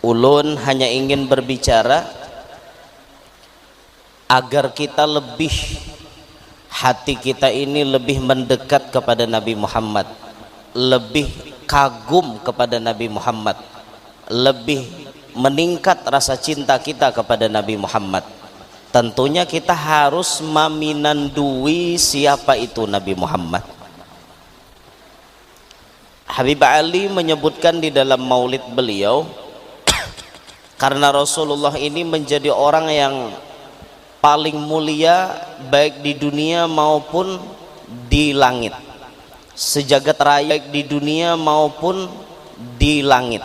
Ulun hanya ingin berbicara agar kita lebih, hati kita ini lebih mendekat kepada Nabi Muhammad, lebih kagum kepada Nabi Muhammad, lebih meningkat rasa cinta kita kepada Nabi Muhammad. Tentunya kita harus meminandui siapa itu Nabi Muhammad. Habib Ali menyebutkan di dalam maulid beliau, karena Rasulullah ini menjadi orang yang paling mulia baik di dunia maupun di langit, sejagat raya, baik di dunia maupun di langit,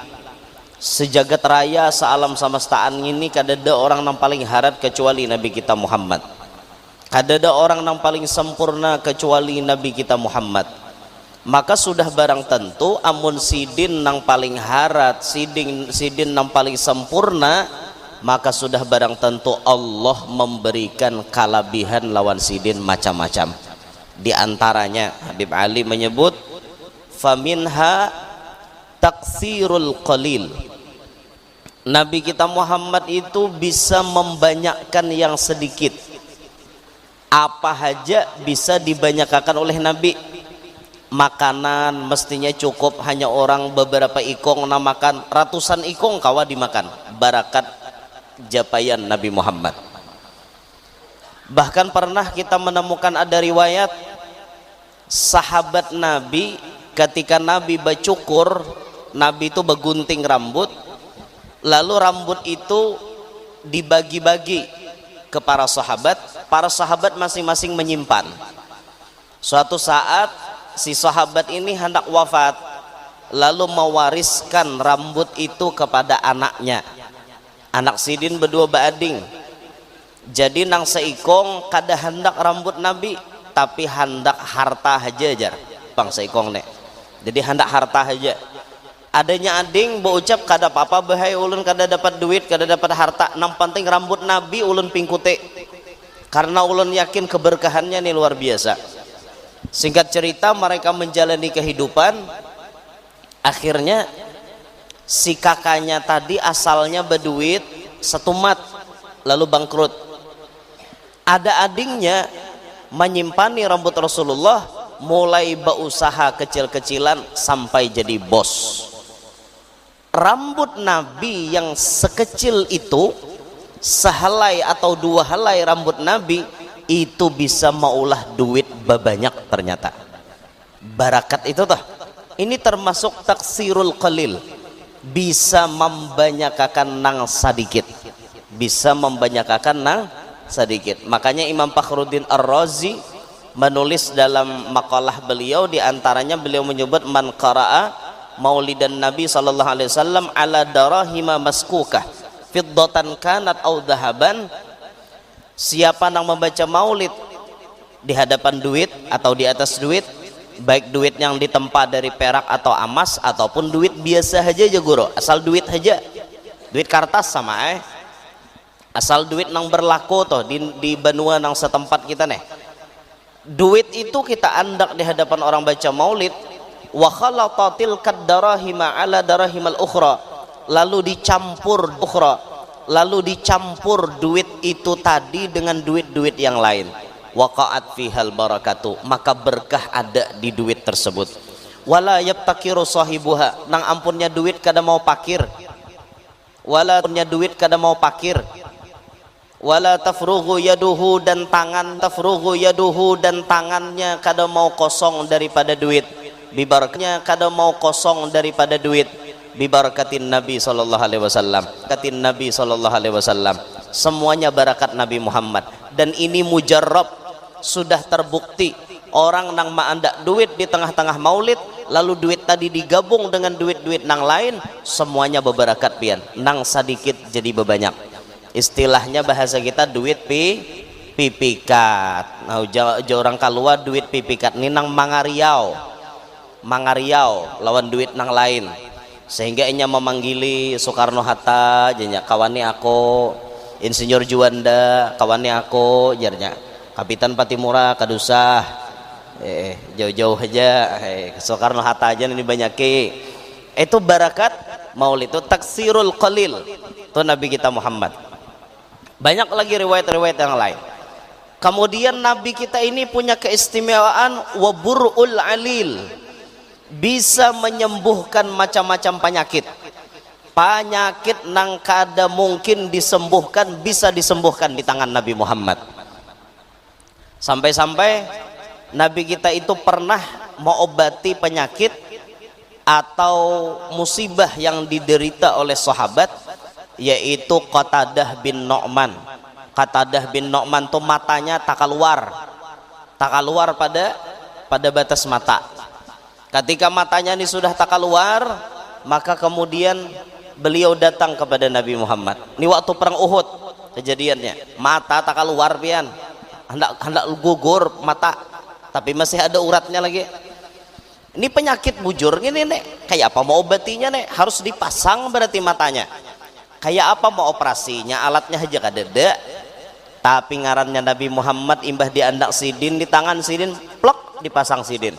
sejagat raya sealam semestaan ini kadada orang yang paling harat kecuali Nabi kita Muhammad, kadada orang yang paling sempurna kecuali Nabi kita Muhammad. Maka sudah barang tentu amun sidin nang paling harat, sidin nang paling sempurna, maka sudah barang tentu Allah memberikan kelebihan lawan sidin macam-macam. Di antaranya Habib Ali menyebut faminha taksirul qalil. Nabi kita Muhammad itu bisa membanyakkan yang sedikit. Apa saja bisa dibanyakan oleh Nabi. Makanan mestinya cukup hanya orang beberapa ikong namakan, ratusan ikong kawa dimakan, barakat japaian Nabi Muhammad. Bahkan pernah kita menemukan ada riwayat sahabat Nabi ketika Nabi bercukur, Nabi itu begunting rambut, lalu rambut itu dibagi-bagi ke para sahabat masing-masing menyimpan. Suatu saat si sahabat ini hendak wafat, lalu mewariskan rambut itu kepada anaknya. Anak sidin berdua beading. Jadi nang seikong kada hendak rambut Nabi, tapi hendak harta aja jar. Bang seikong nek. Jadi hendak harta aja. Adanya ading berucap kada apa-apa bahaya ulun kada dapat duit, kada dapat harta, nang penting rambut Nabi ulun pingkute. Karena ulun yakin keberkahannya ini luar biasa. Singkat cerita mereka menjalani kehidupan. Akhirnya si kakaknya tadi asalnya berduit setumat lalu bangkrut. Ada adingnya menyimpani rambut Rasulullah, mulai berusaha kecil-kecilan sampai jadi bos. Rambut Nabi yang sekecil itu, sehelai atau dua helai rambut Nabi itu bisa maulah duit banyak ternyata. Barakat itu toh. Ini termasuk taksirul qalil, bisa membanyakakan nang sedikit, bisa membanyakakan nang sedikit. Makanya Imam Fakhruddin Ar-Razi menulis dalam makalah beliau, di antaranya beliau menyebut man qara'a maulidan Nabi sallallahu alaihi wasallam ala darahima maskukah fiddatan kanat au dhahaban. Siapa yang membaca maulid di hadapan duit atau di atas duit, baik duit yang ditempa dari perak atau emas ataupun duit biasa aja guru, asal duit aja, duit kertas sama asal duit nang berlaku toh di benua nang setempat kita nih. Duit itu kita andak di hadapan orang baca maulid, wa khalatatil kadarahima ala darahimal ukhra, lalu dicampur duit itu tadi dengan duit-duit yang lain. Waqa'at fihal barakatu, maka berkah ada di duit tersebut. Wala yabtakiru sahibuha, nang ampunnya duit kada mau pakir. Wala punya duit kada mau pakir. Wala tafrughu yaduhu, dan tangannya kada mau kosong daripada duit. Bibaraknya kada mau kosong daripada duit. Bibarakatin Nabi sallallahu alaihi wasallam, katin Nabi sallallahu alaihi wasallam, semuanya barakat Nabi Muhammad. Dan ini mujarrab, sudah terbukti. Orang nang maandak duit di tengah-tengah maulid, lalu duit tadi digabung dengan duit-duit nang lain, semuanya bebarakat pian, nang sedikit jadi bebanyak. Istilahnya bahasa kita duit pipikat. Nah, orang keluar duit pipikat ini nang mangariau lawan duit nang lain, sehingga inya memanggili Soekarno Hatta janya kawani aku, Insinyur Juanda kawani aku jarnya, Kapitan Patimura kadusah jauh-jauh aja Soekarno Hatta aja ini banyaki. Itu barakat Maulid itu taksirul qalil, itu Nabi kita Muhammad. Banyak lagi riwayat-riwayat yang lain. Kemudian Nabi kita ini punya keistimewaan waburul alil, bisa menyembuhkan macam-macam penyakit. Penyakit nang kada mungkin disembuhkan bisa disembuhkan di tangan Nabi Muhammad. Sampai-sampai Nabi kita itu pernah mengobati penyakit atau musibah yang diderita oleh sahabat, yaitu Qatadah bin Nu'man. Qatadah bin Nu'man itu matanya tak keluar pada batas mata. Ketika matanya ini sudah tak keluar, maka kemudian beliau datang kepada Nabi Muhammad. Ini waktu perang Uhud kejadiannya, mata tak keluar pian, hendak gugur mata, tapi masih ada uratnya lagi. Ini penyakit bujur ini nek, kayak apa mau obatinya nek? Harus dipasang berarti matanya. Kayak apa mau operasinya? Alatnya aja kadeda. Tapi ngarannya Nabi Muhammad imbah diandak sidin, di tangan sidin, plok dipasang sidin.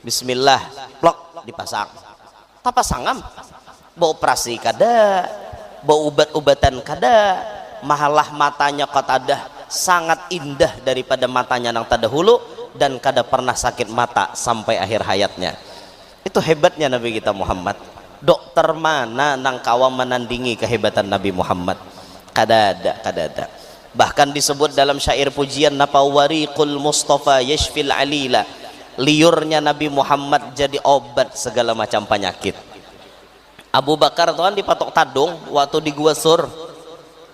Bismillah, plok dipasang. Tak pasangam. Bau operasi kada, bau ubat-ubatan kada, mahalah matanya Qatadah sangat indah daripada matanya nang terdahulu, dan kada pernah sakit mata sampai akhir hayatnya. Itu hebatnya Nabi kita Muhammad. Dokter mana nang kawa menandingi kehebatan Nabi Muhammad? Kada ada. Bahkan disebut dalam syair pujian, napawariqul Mustafa yashfil alila, liurnya Nabi Muhammad jadi obat segala macam penyakit. Abu Bakar tuh kan dipatok tadung waktu di Gua Sur,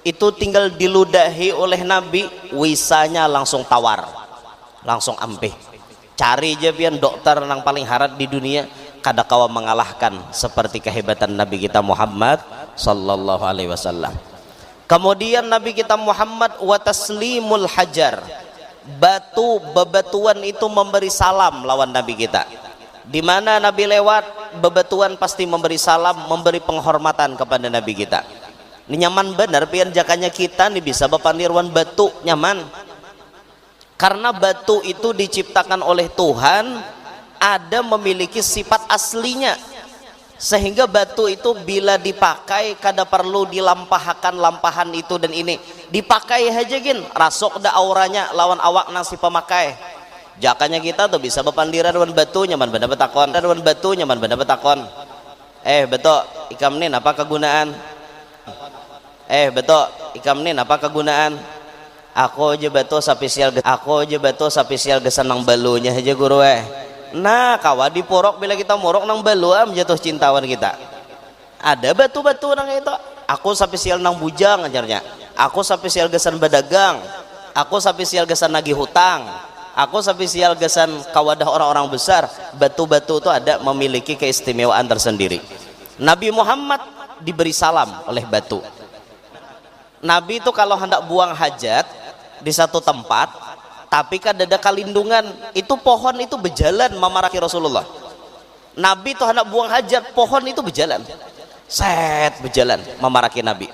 itu tinggal diludahi oleh Nabi, wisanya langsung tawar, langsung ampeh. Cari aja pian dokter yang paling harat di dunia, kada kawa mengalahkan seperti kehebatan Nabi kita Muhammad sallallahu alaihi wasallam. Kemudian Nabi kita Muhammad wa taslimul hajar, bebatuan itu memberi salam lawan Nabi kita. Di mana Nabi lewat, bebatuan pasti memberi salam, memberi penghormatan kepada Nabi kita. Ini nyaman benar pian jakanya kita nih bisa bapandirwan batu nyaman. Karena batu itu diciptakan oleh Tuhan, ada memiliki sifat aslinya, sehingga batu itu bila dipakai kada perlu dilampahkan lampahan itu dan ini, dipakai aja gin rasok da auranya lawan awak nasi pemakai. Jakanya kita tuh bisa bapandiran wan batu nyaman benda betakon, dan wan batu nyaman benda betakon. Betul ikam nin apa kegunaan? Betul ikam nin apa kegunaan? Aku aja batu spesial gesan nang balunya aja guru Nah kawa diporok bila kita morok nang balu jatuh cintawan kita. Ada batu-batu nang itu. Aku spesial nang bujang ajarnya. Aku spesial gesan badagang. Aku spesial gesan nagih hutang. Aku spesial gesan kawadah orang-orang besar. Batu-batu itu ada memiliki keistimewaan tersendiri. Nabi Muhammad diberi salam oleh batu. Nabi itu kalau hendak buang hajat di satu tempat, tapi kan ada kalindungan, itu pohon itu berjalan memaraki Rasulullah. Nabi itu hendak buang hajat, pohon itu berjalan, berjalan memaraki Nabi.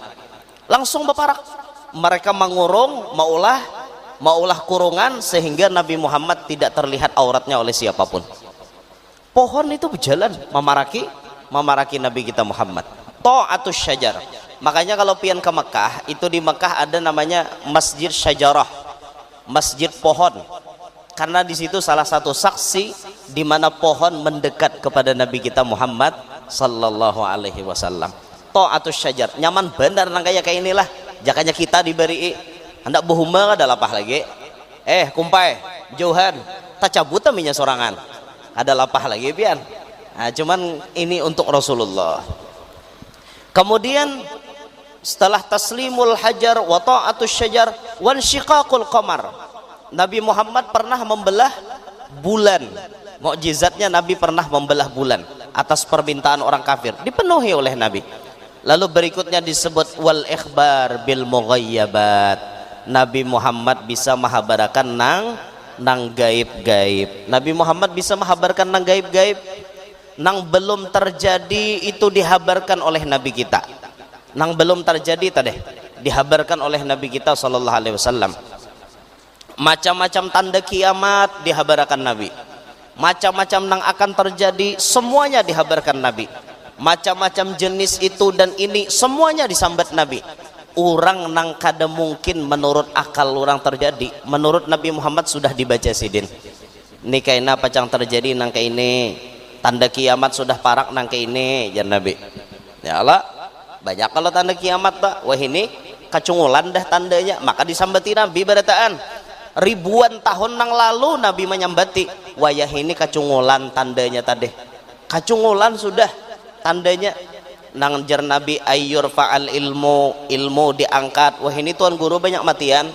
Langsung berparak. Mereka mengurung, maulah kurungan sehingga Nabi Muhammad tidak terlihat auratnya oleh siapapun. Pohon itu berjalan memaraki Nabi kita Muhammad. Ta'atus syajar. Makanya kalau pian ke Mekah, itu di Mekah ada namanya Masjid Syajarah, masjid pohon, karena di situ salah satu saksi di mana pohon mendekat kepada Nabi kita Muhammad sallallahu alaihi wasallam. Ta'atus syajar, nyaman benar nang kayak inilah. Jakanya kita diberi hendak buhuma ada lapah lagi. Kumpai jauhan tak cabut minyak sorangan. Ada lapah lagi pian. Nah, cuman ini untuk Rasulullah. Kemudian setelah taslimul hajar wa ta'atus syajar wan syiqaqul qamar, Nabi Muhammad pernah membelah bulan. Mukjizatnya Nabi pernah membelah bulan atas permintaan orang kafir, dipenuhi oleh Nabi. Lalu berikutnya disebut wal ikhbar bil mughayyabat, Nabi Muhammad bisa menghabarkan nang gaib-gaib. Nabi Muhammad bisa menghabarkan nang gaib-gaib, nang belum terjadi itu dihabarkan oleh Nabi kita. Nang belum terjadi tadi dihabarkan oleh Nabi kita sallallahu alaihi wasallam. Macam-macam tanda kiamat dihabarkan Nabi. Macam-macam nang akan terjadi semuanya dihabarkan Nabi. macam-macam jenis itu dan ini semuanya disambat Nabi. Orang nang kada mungkin menurut akal orang terjadi, menurut Nabi Muhammad sudah dibaca sidin. Ini kaina pacang terjadi nang kayak ini, tanda kiamat sudah parak nang kayak ini, jan Nabi. Ya Allah, banyak kalau tanda kiamat pak. Wah ini kacungulan dah tandanya, maka disambati Nabi barataan. Ribuan tahun nang lalu Nabi menyambati, wayah ini kacungulan tandanya tadi. Kacungulan sudah tandanya. Nang jar Nabi ayyur fa'al ilmu diangkat. Wah ini tuan guru banyak matian,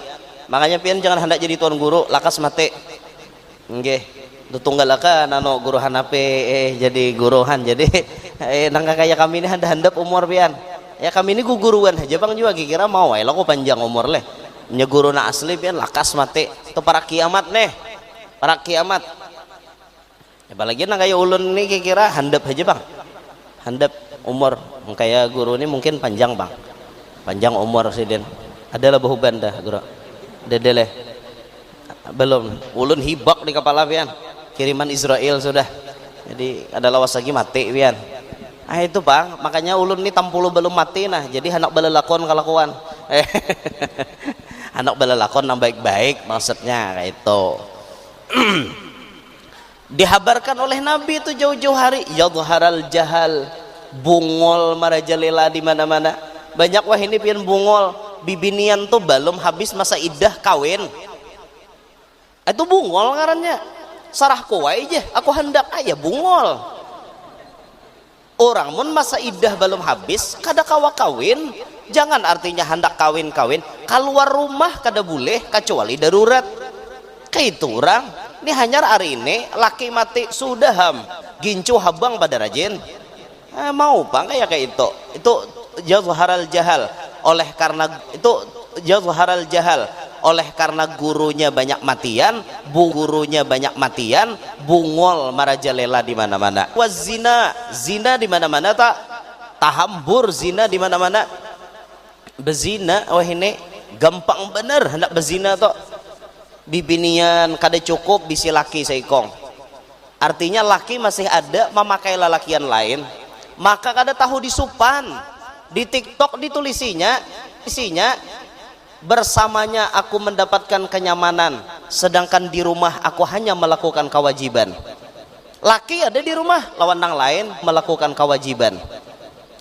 makanya pian jangan hendak jadi tuan guru lakas mati nggih. Itu tunggal akan nano guruhan apa jadi guruhan jadi nang kayak kami ini handap umur pian ya, kami ini guguruan aja bang juga kira mau lo kok panjang umur leh nya guru na asli pian lakas mati. Itu para kiamat nih, para kiamat apalagi nang kayak ulun ini kira handap aja bang, handap umur kayak guru ini mungkin panjang bang, panjang umur sidin adalah bahuban dah guru dedeleh belum ulun hibak di kepala pian kiriman Israel sudah, jadi ada lawas lagi mati pian. Itu bang, makanya ulun ini tampulu belum mati nah, jadi anak belalakon kalakuan anak belalakon yang baik-baik maksudnya kayak itu. Dihabarkan oleh Nabi itu jauh-jauh hari, yadharal jahal, bungol marajalela di mana-mana. Banyak wah ini pian bungol, bibinian tuh belum habis masa iddah kawin. Itu bungol ngarannya. Sarah kowe aja, aku hendak aja bungol. Orang mun masa iddah belum habis kada kawa kawin, jangan artinya hendak kawin-kawin. Keluar rumah kada boleh kecuali darurat. Kayak itu orang. Ini hanya hari ini laki mati sudah ham, gincu habang pada rajin. Mau bang kayak itu jazharal jahal, oleh karena itu jazharal jahal, oleh karena gurunya banyak matian, gurunya banyak matian, bungol marajalela di mana-mana. Wazina, zina di mana-mana tak, tahambur zina di mana-mana. Bezina wah ini gampang bener hendak bezina tuh. Bibinian kada cukup bisi laki seikong, artinya laki masih ada memakai lelakian lain, maka kada tahu disupan. Di TikTok ditulisinya isinya bersamanya aku mendapatkan kenyamanan, sedangkan di rumah aku hanya melakukan kewajiban. Laki ada di rumah lawan nang lain melakukan kewajiban,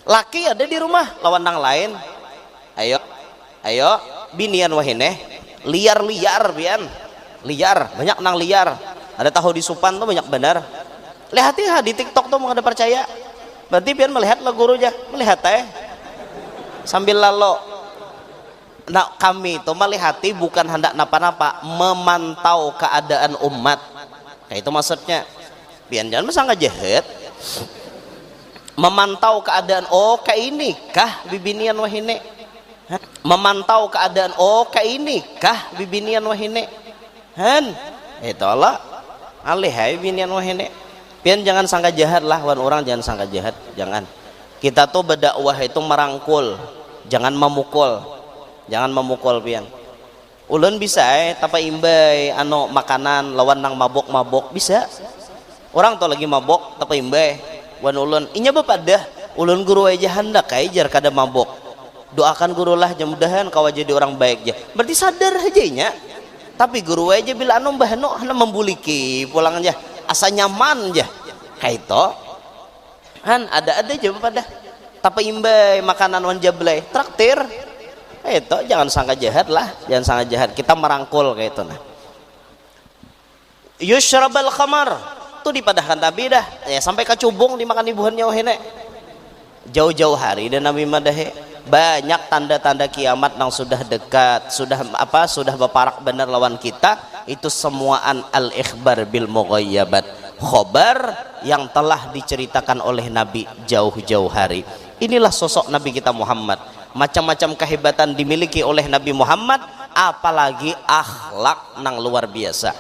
laki ada di rumah lawan nang lain ayo binian wahine liar-liar pian, liar banyak nang liar, ada tahu disupan tuh banyak benar. Lihat ya di TikTok tuh mau ada percaya, berarti pian melihat lah gurunya, melihat sambil lalu. Nah kami itu melihati bukan hendak napa-napa, memantau keadaan umat, kayak itu maksudnya. Pian jangan masa nggak jahat, memantau keadaan. Oh kayak ini kah bibinian wahine, memantau keadaan. Oh kayak ini kah bibinian wahine han itu Allah alih hai bibinian wahine. Pian jangan sangka jahat lah wan orang, jangan sangka jahat, jangan. Kita tuh berdakwah itu merangkul, jangan memukul, jangan memukul pian. Ulun bisa tapi imbai anu makanan lawan nang mabok-mabok bisa. Orang tuh lagi mabok tapi imbai wan ulun inya bapak dah ulun guru aja hendak jar kada mabok. Doakan guru lah mudahan kau jadi orang baik ya. Berarti sadar aja nya. Tapi guru aja bila anu mbah no hana membuliki pulang aja asa nyaman aja. Kayak itu han ada aja pada. Tapi imbai makanan wan jablay traktir. Itu jangan sangka jahat lah, jangan sangka jahat. Kita merangkul kayak itu nah. Yushrabal khamar tuh dipadahkan Nabi dah ya, sampai kacubung dimakan ibuhannya wahine. Jauh-jauh hari dan Nabi madahe banyak tanda-tanda kiamat yang sudah dekat, sudah berparak benar lawan kita. Itu semuaan al-ikhbar bil mughayyabat, khobar yang telah diceritakan oleh Nabi jauh-jauh hari. Inilah sosok Nabi kita Muhammad. Macam-macam kehebatan dimiliki oleh Nabi Muhammad, apalagi akhlak nang luar biasa.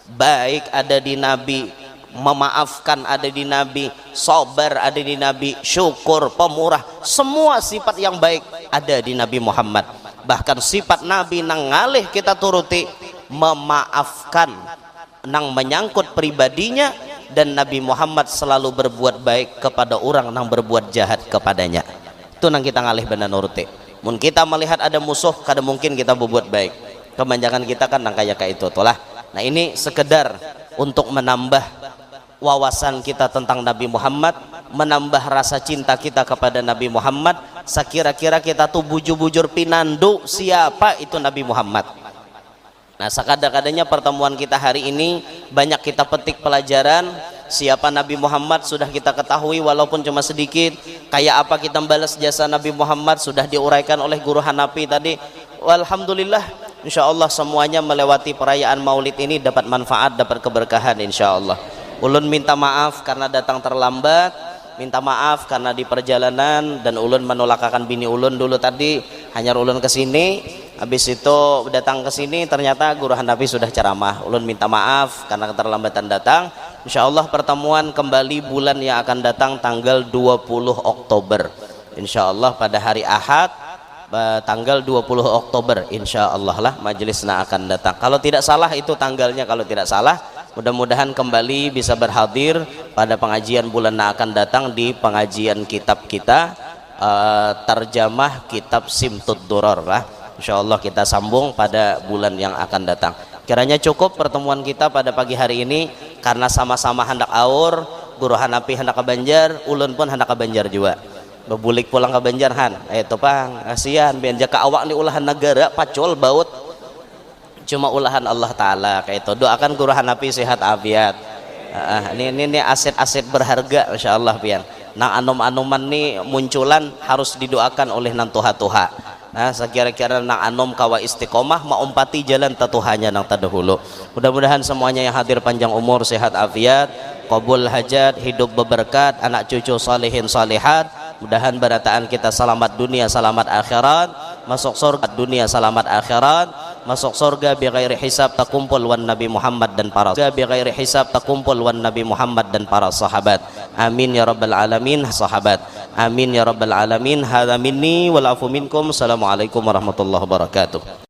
Baik ada di Nabi, memaafkan ada di Nabi, sabar ada di Nabi, syukur, pemurah, semua sifat yang baik ada di Nabi Muhammad. Bahkan sifat Nabi nang ngalih kita turuti, memaafkan nang menyangkut pribadinya, dan Nabi Muhammad selalu berbuat baik kepada orang yang berbuat jahat kepadanya. Itu nang kita ngalih benar nuruti. Mun kita melihat ada musuh, kada mungkin kita berbuat baik. Kebanyakan kita kan nang kayak itu tolah. Nah ini sekedar untuk menambah wawasan kita tentang Nabi Muhammad, menambah rasa cinta kita kepada Nabi Muhammad. Sekira-kira kita tuh bujur-bujur pinandu siapa itu Nabi Muhammad. Nah sekadang-kadangnya pertemuan kita hari ini banyak kita petik pelajaran. Siapa Nabi Muhammad sudah kita ketahui walaupun cuma sedikit. Kayak apa kita membalas jasa Nabi Muhammad sudah diuraikan oleh guru Hanafi tadi. Alhamdulillah, insya Allah semuanya melewati perayaan Maulid ini dapat manfaat, dapat keberkahan insya Allah. Ulun minta maaf karena datang terlambat, minta maaf karena di perjalanan, dan ulun menolakakan bini ulun dulu tadi. Hanya ulun kesini, habis itu datang ke sini ternyata guru Hanafi sudah ceramah. Ulun minta maaf karena keterlambatan datang. Insya Allah pertemuan kembali bulan yang akan datang tanggal 20 Oktober. Insya Allah pada hari Ahad tanggal 20 Oktober insya Allah lah majelisnya akan datang. Kalau tidak salah itu tanggalnya, kalau tidak salah. Mudah-mudahan kembali bisa berhadir pada pengajian bulan yang akan datang di pengajian kitab kita, terjemah kitab Simtud Duror lah. Insya Allah kita sambung pada bulan yang akan datang. Kiranya cukup pertemuan kita pada pagi hari ini, karena sama-sama hendak aur, guru Hanafi hendak ke Banjar, ulun pun hendak ke Banjar juga. Bebulik pulang ke Banjar han, itu pang, kasihan biar ke awak ni ulahan negara pacul baut. Cuma ulahan Allah Ta'ala kayak itu. Doakan guru Hanafi sehat afiat. Ini aset-aset berharga Masya Allah pian. Nang anom-anoman nih munculan harus didoakan oleh nang tuha-tuha. Nah sekira-kira nang anom kawa istiqomah maumpati jalan tatuhanya nang tadahulu. Mudah-mudahan semuanya yang hadir panjang umur, sehat afiat, qabul hajat, hidup berberkat, anak cucu salihin salihat. Mudahan barataan kita selamat dunia, selamat akhirat, masuk surga dunia, selamat akhirat, masuk surga bi ghairi hisab, takumpul wan Nabi Muhammad dan para bi ghairi hisab, takumpul wan Nabi Muhammad dan para sahabat. Amin ya rabbal alamin sahabat. Amin ya rabbal alamin. Hadza minni wal afu minkum. Assalamualaikum warahmatullahi wabarakatuh.